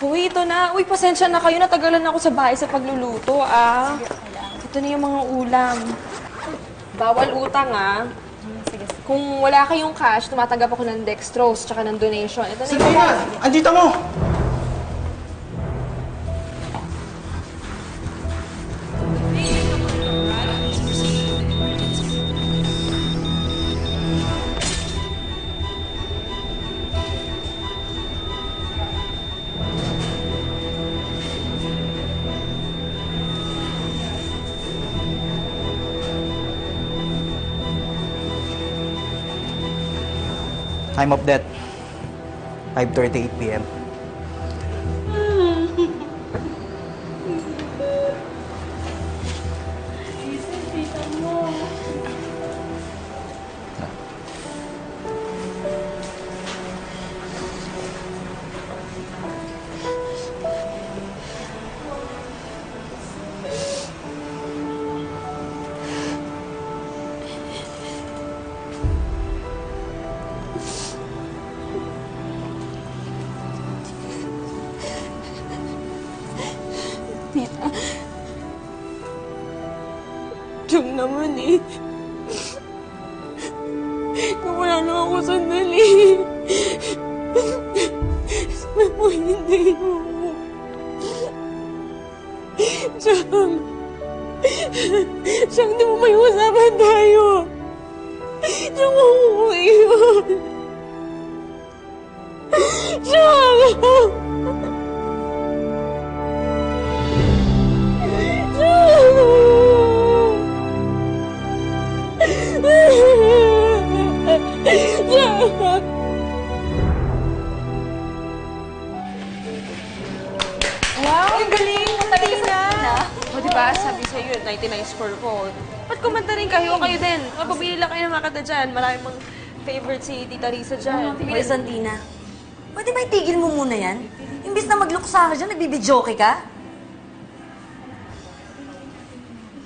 Uy, ito na. Uy, pasensya na kayo. Natagalan ako sa bahay sa pagluluto, ah. Ito na yung mga ulam. Bawal utang, ah. Sige. Kung wala kayong cash, tumatanggap ako ng dextrose tsaka ng donation. Ito na Sige na! Andito mo! Time of death, 5:38 p.m. Tita. Diyan naman eh. Nawala na ako sandali. Sabi mo hindi mo. Siyang. Siyang, di mo may usapan tayo. Siyang, uuwi yun. Siyang! Wow, ang galing! Kunti na! O, diba, sabi sa'yo, 99 score ko. Ba't kumanta rin kayo? Kayo din. Mapabili lang kayo ng mga kanta dyan. Maraming mga favorite si Tita Risa dyan. Hoy, Santina. Pwede ba itigil mo muna yan? Imbis na magluksa ka dyan, nagbibidyoke ka?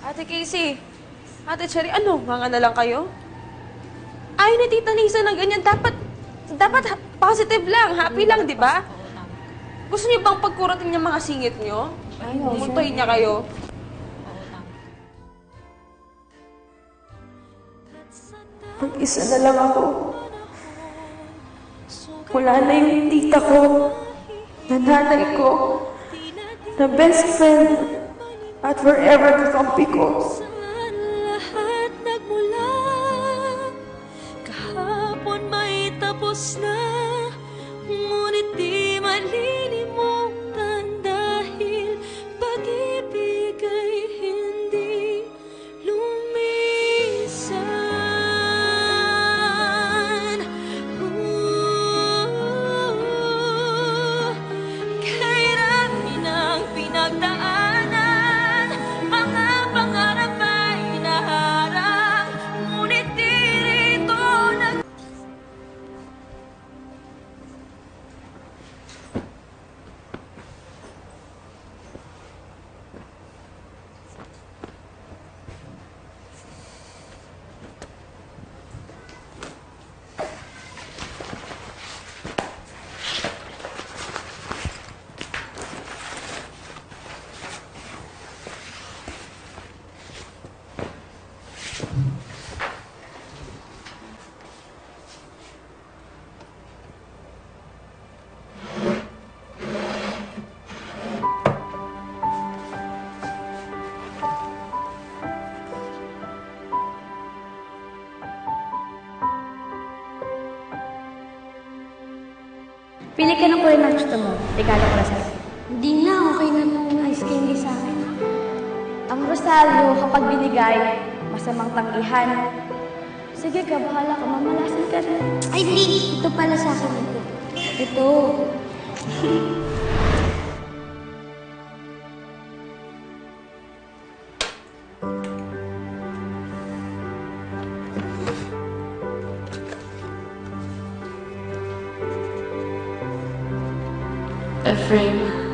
Ate Casey, Ate Cherry, ano? Mga na lang kayo? Ayaw ni Tita Lisa ng ganyan. Dapat positive lang, happy lang, di ba? Gusto niyo bang pagkuratin niya mga singit niyo? Muntahin niya kayo. Mag-isa na lang ako. Wala na yung tita ko, na nanay ko, na best friend, at forever kakampi ko. Lahat nagmula kahapon may tapos na, ngunit di malilimutan dahil pag-ibig ay hindi lumisan. Kahirapan ang pinagdaanan, mga pangarap ay hinaharang, ngunit di rito nag... Pili ka ng kulay na gusto mo. Regalo ko na sa'yo. Hindi na, okay na yung ice candy sa akin. Ang Rosalio, kapag binigay, masamang tanggihan. Sige ka, bahala ka. Mamalasan ka na. Ay, hindi. Ito pala sa akin ito. Ito. Ephraim.